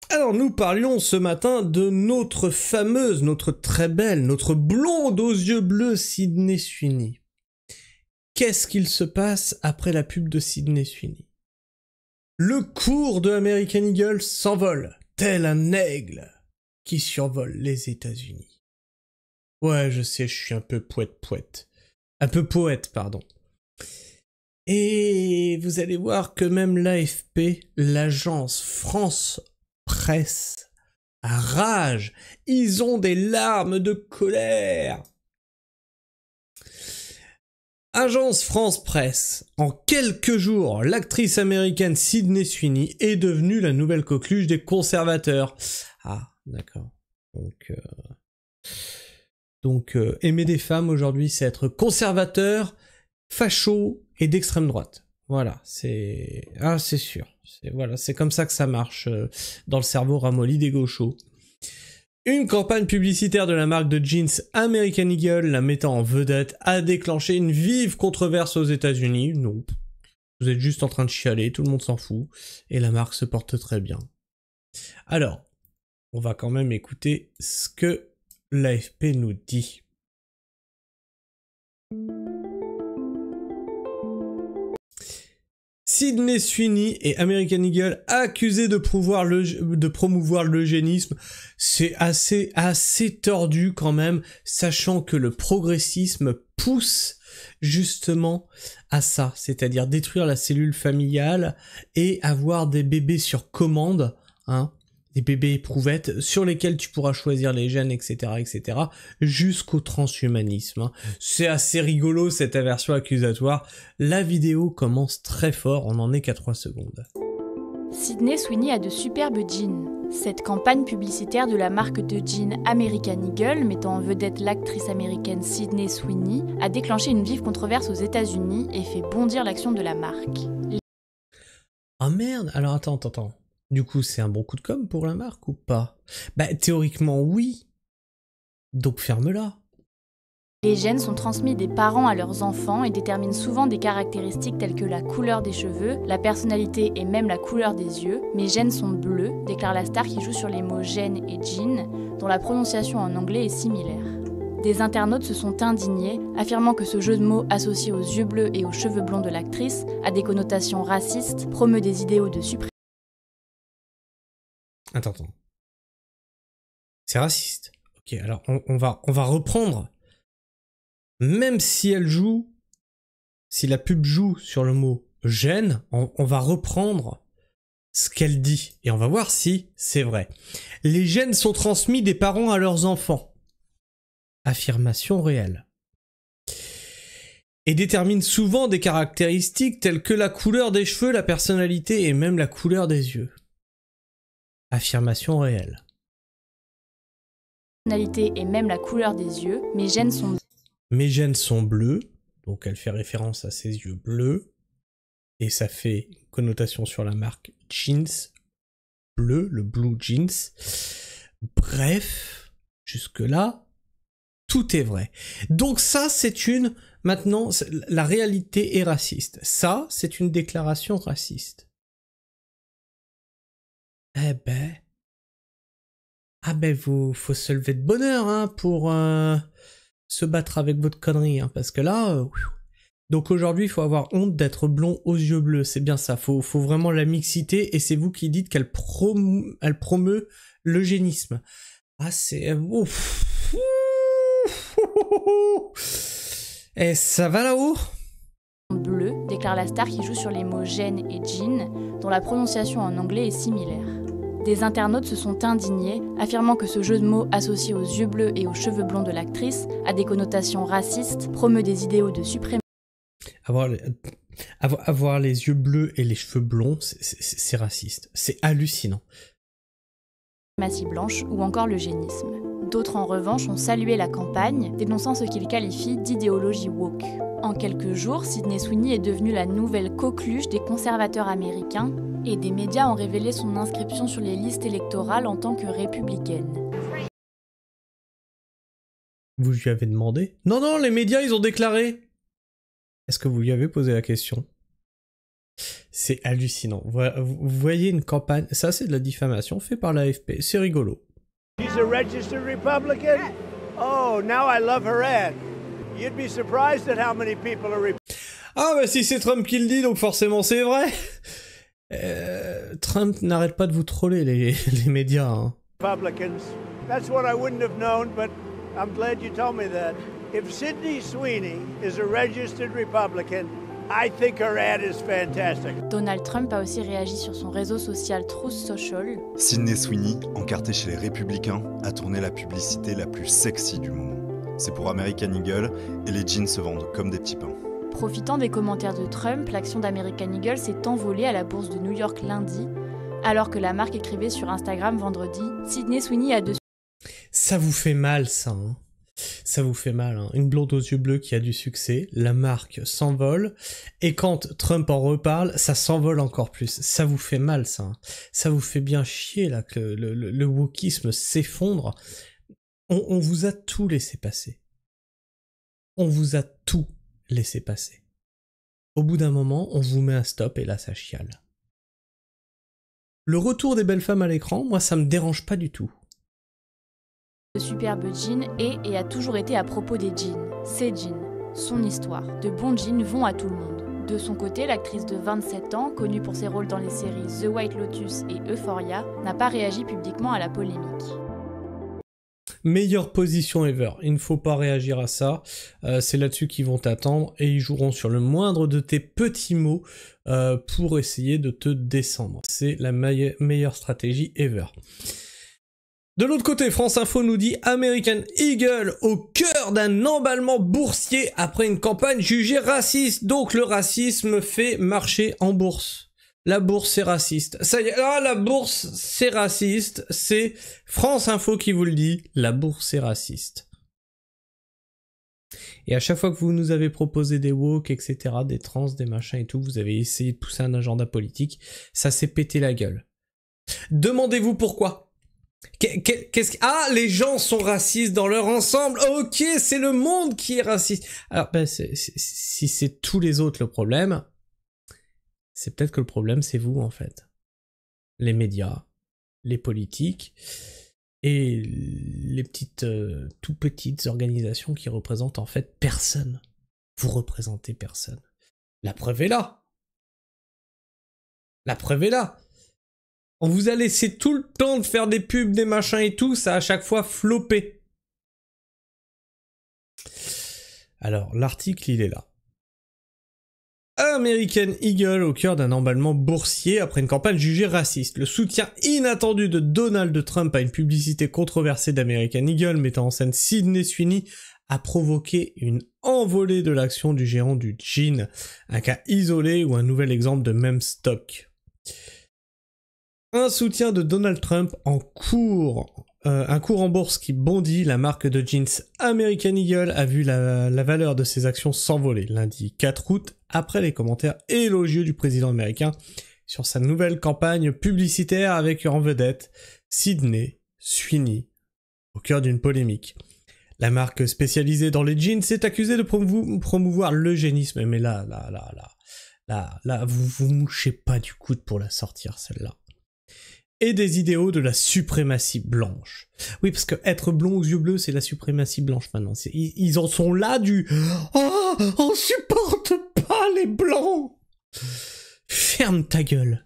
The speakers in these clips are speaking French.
Alors nous parlions ce matin de notre fameuse, notre très belle, notre blonde aux yeux bleus Sydney Sweeney. Qu'est-ce qu'il se passe après la pub de Sydney Sweeney? Le cours de American Eagle s'envole, tel un aigle qui survole les États-Unis. Ouais, je sais, je suis un peu poète. Un peu poète, pardon. Et vous allez voir que même l'AFP, l'agence France Presse, rage. Ils ont des larmes de colère. Agence France Presse. En quelques jours, l'actrice américaine Sydney Sweeney est devenue la nouvelle coqueluche des conservateurs. Ah, d'accord. Donc, aimer des femmes aujourd'hui, c'est être conservateur, facho et d'extrême droite. Voilà, c'est sûr. C'est comme ça que ça marche dans le cerveau ramolli des gauchos. Une campagne publicitaire de la marque de jeans American Eagle, la mettant en vedette, a déclenché une vive controverse aux États-Unis. Non, vous êtes juste en train de chialer, tout le monde s'en fout, et la marque se porte très bien. Alors, on va quand même écouter ce que l'AFP nous dit. Sydney Sweeney et American Eagle accusés de promouvoir l'eugénisme. C'est assez tordu quand même, sachant que le progressisme pousse justement à ça, c'est-à-dire détruire la cellule familiale et avoir des bébés sur commande, hein, des bébés éprouvettes sur lesquels tu pourras choisir les gènes, etc., jusqu'au transhumanisme. Hein. C'est assez rigolo cette aversion accusatoire. La vidéo commence très fort, on n'en est qu'à 3 secondes. Sydney Sweeney a de superbes jeans. Cette campagne publicitaire de la marque de jeans American Eagle, mettant en vedette l'actrice américaine Sydney Sweeney, a déclenché une vive controverse aux États-Unis et fait bondir l'action de la marque. Ah merde, alors attends. Du coup, c'est un bon coup de com' pour la marque ou pas? Bah, théoriquement, oui. Donc ferme-la. Les gènes sont transmis des parents à leurs enfants et déterminent souvent des caractéristiques telles que la couleur des cheveux, la personnalité et même la couleur des yeux. Mes gènes sont bleus, déclare la star qui joue sur les mots gène et jean, dont la prononciation en anglais est similaire. Des internautes se sont indignés, affirmant que ce jeu de mots associé aux yeux bleus et aux cheveux blonds de l'actrice a des connotations racistes, promeut des idéaux de suprématie. Attends. C'est raciste. Ok, alors on va reprendre. Même si si la pub joue sur le mot gène, on va reprendre ce qu'elle dit et on va voir si c'est vrai. Les gènes sont transmis des parents à leurs enfants. Affirmation réelle. Et déterminent souvent des caractéristiques telles que la couleur des cheveux, la personnalité et même la couleur des yeux. Affirmation réelle. Personnalité et même la couleur des yeux, mes gènes sont bleus, donc elle fait référence à ses yeux bleus, et ça fait une connotation sur la marque jeans, bleu, le blue jeans. Bref, jusque-là, tout est vrai. Donc ça, maintenant, la réalité est raciste. Ça, c'est une déclaration raciste. Eh ben, faut se lever de bonne heure, hein, pour se battre avec votre connerie, hein, parce que là, donc aujourd'hui, il faut avoir honte d'être blond aux yeux bleus, c'est bien ça, faut vraiment la mixité, et c'est vous qui dites qu'elle promeut l'eugénisme. Ah, c'est... Ouf. Et ça va là-haut ? Bleu, déclare la star qui joue sur les mots gène et jean, dont la prononciation en anglais est similaire. Des internautes se sont indignés, affirmant que ce jeu de mots associé aux yeux bleus et aux cheveux blonds de l'actrice a des connotations racistes, promeut des idéaux de suprématie. Avoir les yeux bleus et les cheveux blonds, c'est raciste. C'est hallucinant. Blanche ou encore l'eugénisme. D'autres en revanche ont salué la campagne, dénonçant ce qu'ils qualifient d'idéologie woke. En quelques jours, Sydney Sweeney est devenue la nouvelle coqueluche des conservateurs américains et des médias ont révélé son inscription sur les listes électorales en tant que républicaine. Vous lui avez demandé? Non, les médias, ils ont déclaré. Est-ce que vous lui avez posé la question? C'est hallucinant. Vous voyez une campagne, ça c'est de la diffamation faite par l'AFP, c'est rigolo. She's a registered Republican? Oh, now I love her ad. You'd be surprised at how many people are Ah bah si c'est Trump qui le dit, donc forcément c'est vrai. Trump n'arrête pas de vous troller les médias. Hein. Republicans. That's what I wouldn't have known, but I'm glad you told me that. If Sydney Sweeney is a registered Republican, I think her ad is fantastic. Donald Trump a aussi réagi sur son réseau social Truth Social. Sydney Sweeney, encarté chez les Républicains, a tourné la publicité la plus sexy du moment. C'est pour American Eagle et les jeans se vendent comme des petits pains. Profitant des commentaires de Trump, l'action d'American Eagle s'est envolée à la bourse de New York lundi, alors que la marque écrivait sur Instagram vendredi « Sydney Sweeney a deux... » Ça vous fait mal, ça, hein. Ça vous fait mal, hein. Une blonde aux yeux bleus qui a du succès, la marque s'envole, et quand Trump en reparle, ça s'envole encore plus. Ça vous fait mal, ça. Hein. Ça vous fait bien chier, là, que le wokisme s'effondre. On vous a tout laissé passer. On vous a tout laissé passer. Au bout d'un moment, on vous met un stop, et là, ça chiale. Le retour des belles femmes à l'écran, moi, ça me dérange pas du tout. De superbes jeans et a toujours été à propos des jeans. Ses jeans, son histoire. De bons jeans vont à tout le monde. De son côté, l'actrice de 27 ans, connue pour ses rôles dans les séries The White Lotus et Euphoria, n'a pas réagi publiquement à la polémique. Meilleure position ever, il ne faut pas réagir à ça, c'est là-dessus qu'ils vont t'attendre et ils joueront sur le moindre de tes petits mots pour essayer de te descendre. C'est la meilleure stratégie ever. De l'autre côté, France Info nous dit American Eagle au cœur d'un emballement boursier après une campagne jugée raciste. Donc le racisme fait marcher en bourse. La bourse c'est raciste. Ça y est, ah, la bourse c'est raciste. C'est France Info qui vous le dit. La bourse c'est raciste. Et à chaque fois que vous nous avez proposé des woke, etc., des trans, des machins et tout, vous avez essayé de pousser un agenda politique. Ça s'est pété la gueule. Demandez-vous pourquoi. Ah, les gens sont racistes dans leur ensemble. Ok, c'est le monde qui est raciste. Alors, ben, si c'est tous les autres le problème, c'est peut-être que le problème, c'est vous, en fait. Les médias, les politiques et les petites, tout petites organisations qui représentent, en fait, personne. Vous représentez personne. La preuve est là. La preuve est là. On vous a laissé tout le temps de faire des pubs, des machins et tout, ça a à chaque fois floppé. Alors, l'article, il est là. American Eagle au cœur d'un emballement boursier après une campagne jugée raciste. Le soutien inattendu de Donald Trump à une publicité controversée d'American Eagle mettant en scène Sydney Sweeney a provoqué une envolée de l'action du gérant du jean. Un cas isolé ou un nouvel exemple de même stock. Un soutien de Donald Trump en cours, un cours en bourse qui bondit, la marque de jeans American Eagle a vu la valeur de ses actions s'envoler lundi 4 août après les commentaires élogieux du président américain sur sa nouvelle campagne publicitaire avec en vedette Sydney Sweeney au cœur d'une polémique. La marque spécialisée dans les jeans s'est accusée de promouvoir l'eugénisme, mais là, vous mouchez pas du coude pour la sortir celle-là. Et des idéaux de la suprématie blanche. Oui, parce que être blond aux yeux bleus, c'est la suprématie blanche maintenant. Ils en sont là du « Oh, on supporte pas les blancs !» Ferme ta gueule.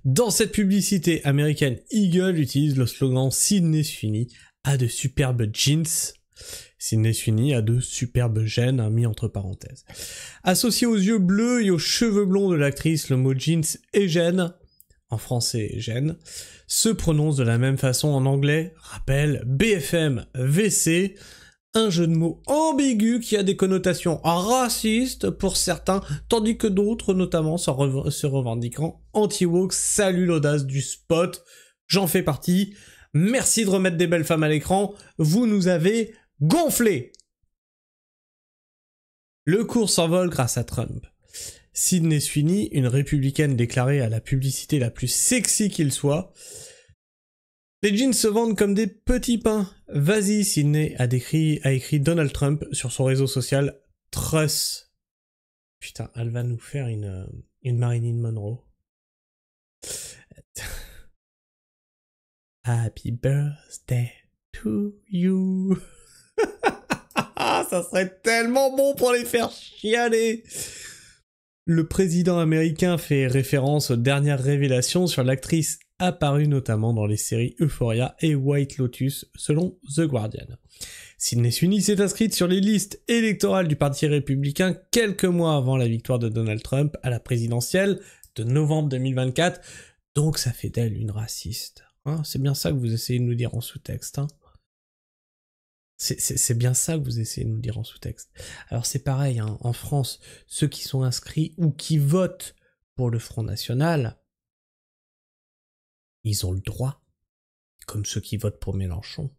Dans cette publicité, American Eagle utilise le slogan « Sydney Sweeney a de superbes jeans ». Sydney Sweeney a de superbes gènes, mis entre parenthèses. Associé aux yeux bleus et aux cheveux blonds de l'actrice, le mot jeans et gène, en français gène, se prononce de la même façon en anglais, rappelle BFM VC, un jeu de mots ambigu qui a des connotations racistes pour certains, tandis que d'autres, notamment se revendiquant anti-woke, saluent l'audace du spot. J'en fais partie. Merci de remettre des belles femmes à l'écran. Vous nous avez gonflé. Le cours s'envole grâce à Trump. Sydney Sweeney, une républicaine déclarée à la publicité la plus sexy qu'il soit. Les jeans se vendent comme des petits pains. Vas-y, Sydney a écrit Donald Trump sur son réseau social Truth. Putain, elle va nous faire une Marilyn Monroe. Happy birthday to you. Ça serait tellement bon pour les faire chialer. Le président américain fait référence aux dernières révélations sur l'actrice apparue notamment dans les séries Euphoria et White Lotus, selon The Guardian. Sydney Sweeney s'est inscrite sur les listes électorales du Parti républicain quelques mois avant la victoire de Donald Trump à la présidentielle de novembre 2024, donc ça fait d'elle une raciste. Hein, c'est bien ça que vous essayez de nous dire en sous-texte. Hein. C'est bien ça que vous essayez de nous dire en sous-texte. Alors c'est pareil, hein, en France, ceux qui sont inscrits ou qui votent pour le Front National, ils ont le droit, comme ceux qui votent pour Mélenchon.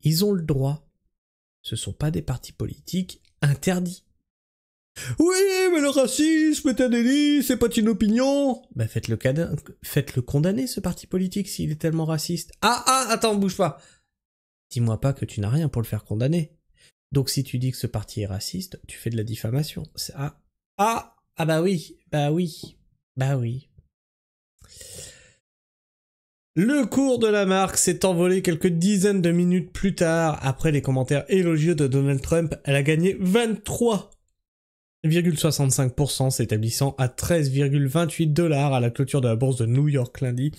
Ils ont le droit. Ce sont pas des partis politiques interdits. Oui, mais le racisme est un délit, c'est pas une opinion. Ben faites-le condamner, ce parti politique, s'il est tellement raciste. Attends, bouge pas. Dis-moi pas que tu n'as rien pour le faire condamner. Donc si tu dis que ce parti est raciste, tu fais de la diffamation. Bah oui. Le cours de la marque s'est envolé quelques dizaines de minutes plus tard. Après les commentaires élogieux de Donald Trump, elle a gagné 23,65%, s'établissant à 13,28 $ à la clôture de la bourse de New York lundi.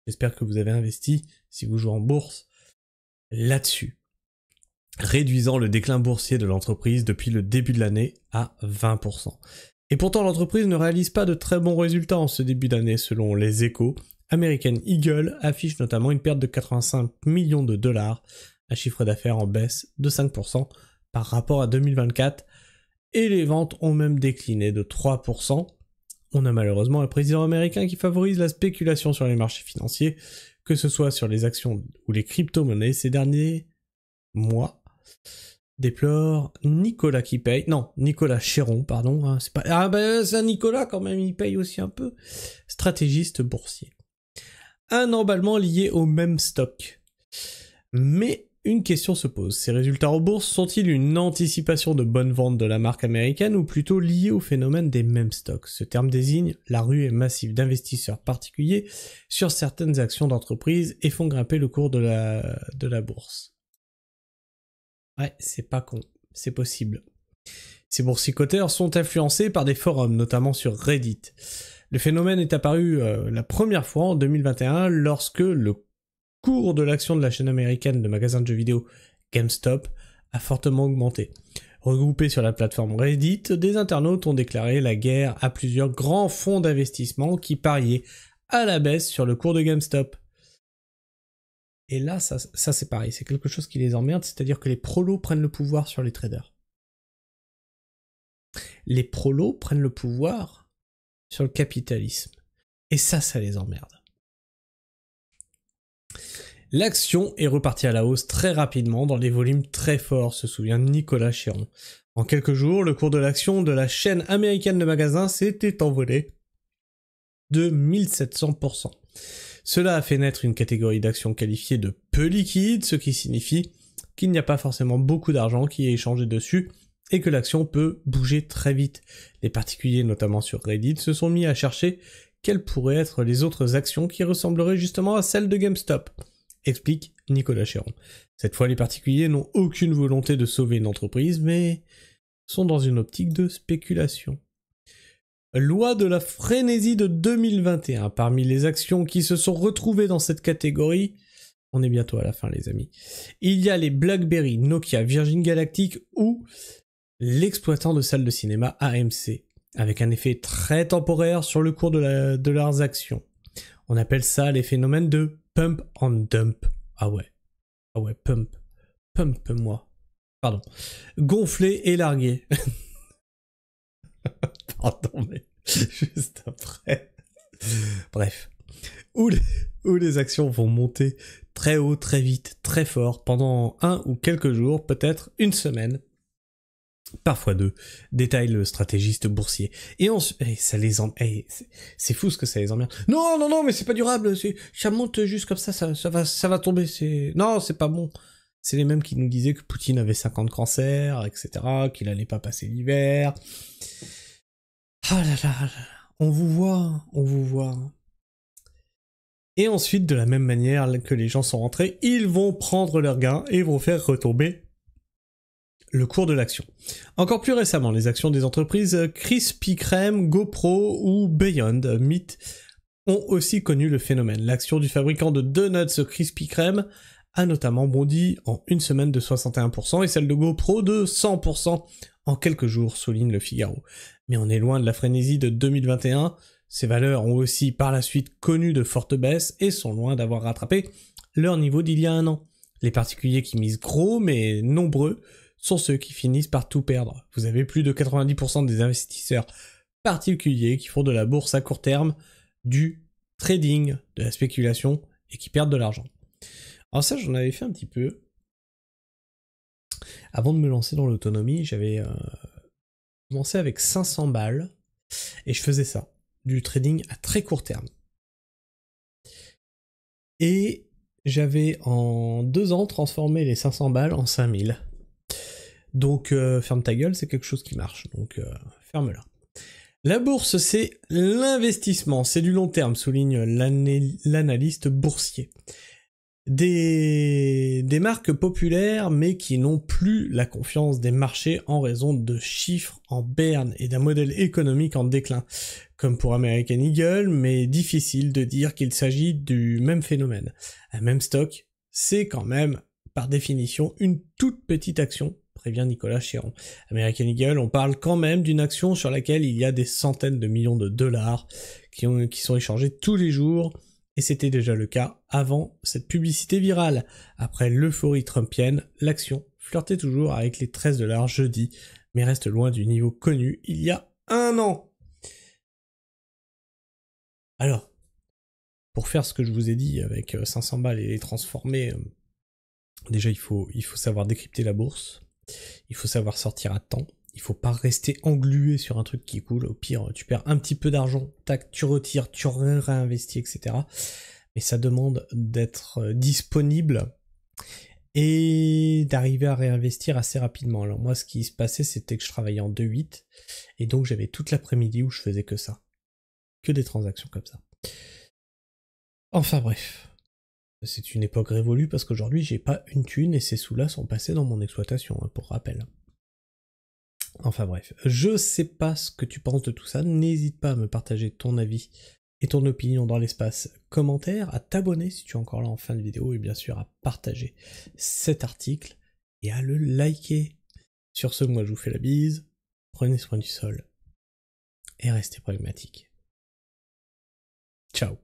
J'espère que vous avez investi, si vous jouez en bourse, là-dessus, réduisant le déclin boursier de l'entreprise depuis le début de l'année à 20%. Et pourtant, l'entreprise ne réalise pas de très bons résultats en ce début d'année, selon les Échos. American Eagle affiche notamment une perte de 85 millions de dollars, un chiffre d'affaires en baisse de 5% par rapport à 2024, et les ventes ont même décliné de 3%. On a malheureusement un président américain qui favorise la spéculation sur les marchés financiers, que ce soit sur les actions ou les crypto-monnaies ces derniers mois, déplore Nicolas Chéron, pardon. Hein, c'est pas... c'est un Nicolas quand même, il paye aussi un peu. Stratégiste boursier. Un emballement lié au même stock. Mais une question se pose. Ces résultats en bourse sont-ils une anticipation de bonnes ventes de la marque américaine ou plutôt liés au phénomène des mêmes stocks? Ce terme désigne la ruée massive d'investisseurs particuliers sur certaines actions d'entreprise et font grimper le cours de la bourse. Ouais, c'est pas con. C'est possible. Ces boursicoteurs sont influencés par des forums, notamment sur Reddit. Le phénomène est apparu la première fois en 2021 lorsque le cours de l'action de la chaîne américaine de magasins de jeux vidéo GameStop a fortement augmenté. Regroupés sur la plateforme Reddit, des internautes ont déclaré la guerre à plusieurs grands fonds d'investissement qui pariaient à la baisse sur le cours de GameStop. Et là, ça c'est pareil, c'est quelque chose qui les emmerde, c'est-à-dire que les prolos prennent le pouvoir sur les traders. Les prolos prennent le pouvoir sur le capitalisme. Et ça les emmerde. L'action est repartie à la hausse très rapidement dans des volumes très forts, se souvient Nicolas Chéron. En quelques jours, le cours de l'action de la chaîne américaine de magasins s'était envolé de 1700%. Cela a fait naître une catégorie d'actions qualifiée de peu liquide, ce qui signifie qu'il n'y a pas forcément beaucoup d'argent qui est échangé dessus et que l'action peut bouger très vite. Les particuliers, notamment sur Reddit, se sont mis à chercher quelles pourraient être les autres actions qui ressembleraient justement à celles de GameStop, explique Nicolas Chéron. Cette fois, les particuliers n'ont aucune volonté de sauver une entreprise, mais sont dans une optique de spéculation. Loi de la frénésie de 2021. Parmi les actions qui se sont retrouvées dans cette catégorie, on est bientôt à la fin les amis, il y a les BlackBerry, Nokia, Virgin Galactic ou l'exploitant de salle de cinéma AMC, avec un effet très temporaire sur le cours de leurs actions. On appelle ça les phénomènes de pump and dump. Ah ouais, pump-moi. Pardon. Gonfler et larguer. Pardon, mais juste après. Bref. Où les actions vont monter très haut, très vite, très fort, pendant 1 ou quelques jours, peut-être une semaine, parfois 2, détaille le stratégiste boursier. Et ça les c'est fou ce que ça les emmerde. Non, mais c'est pas durable, ça monte juste comme ça va tomber, non, c'est pas bon. C'est les mêmes qui nous disaient que Poutine avait 50 cancers, etc., qu'il allait pas passer l'hiver. Ah là là là, on vous voit, on vous voit. Et ensuite, de la même manière que les gens sont rentrés, ils vont prendre leur gain et vont faire retomber le cours de l'action. Encore plus récemment, les actions des entreprises Krispy Kreme, GoPro ou Beyond Meat ont aussi connu le phénomène. L'action du fabricant de donuts Krispy Kreme a notamment bondi en une semaine de 61% et celle de GoPro de 100% en quelques jours, souligne le Figaro. Mais on est loin de la frénésie de 2021, ces valeurs ont aussi par la suite connu de fortes baisses et sont loin d'avoir rattrapé leur niveau d'il y a un an. Les particuliers qui misent gros mais nombreux sont ceux qui finissent par tout perdre. Vous avez plus de 90% des investisseurs particuliers qui font de la bourse à court terme, du trading, de la spéculation et qui perdent de l'argent. Alors ça, j'en avais fait un petit peu. Avant de me lancer dans l'autonomie, j'avais commencé avec 500 balles et je faisais ça, du trading à très court terme. Et j'avais en 2 ans transformé les 500 balles en 5000. Donc ferme ta gueule, c'est quelque chose qui marche, donc ferme-la. La bourse, c'est l'investissement, c'est du long terme, souligne l'analyste boursier. Des marques populaires, mais qui n'ont plus la confiance des marchés en raison de chiffres en berne et d'un modèle économique en déclin, comme pour American Eagle, mais difficile de dire qu'il s'agit du même phénomène. Un même stock, c'est quand même, par définition, une toute petite action, prévient Nicolas Chéron. American Eagle, on parle quand même d'une action sur laquelle il y a des centaines de millions de dollars qui sont échangés tous les jours, et c'était déjà le cas avant cette publicité virale. Après l'euphorie trumpienne, l'action flirtait toujours avec les 13 $ jeudi, mais reste loin du niveau connu il y a un an. Alors, pour faire ce que je vous ai dit avec 500 balles et les transformer, déjà il faut savoir décrypter la bourse, il faut savoir sortir à temps, il faut pas rester englué sur un truc qui coule, au pire tu perds un petit peu d'argent, tac, tu retires, tu réinvestis, etc. Mais ça demande d'être disponible et d'arriver à réinvestir assez rapidement. Alors moi ce qui se passait c'était que je travaillais en 2/8 et donc j'avais toute l'après-midi où je faisais que ça, que des transactions comme ça. Enfin bref, c'est une époque révolue parce qu'aujourd'hui j'ai pas une thune et ces sous-là sont passés dans mon exploitation, pour rappel. Enfin bref, je sais pas ce que tu penses de tout ça, n'hésite pas à me partager ton avis et ton opinion dans l'espace commentaire, à t'abonner si tu es encore là en fin de vidéo et bien sûr à partager cet article et à le liker. Sur ce, moi je vous fais la bise, prenez soin du sol et restez pragmatiques. Ciao.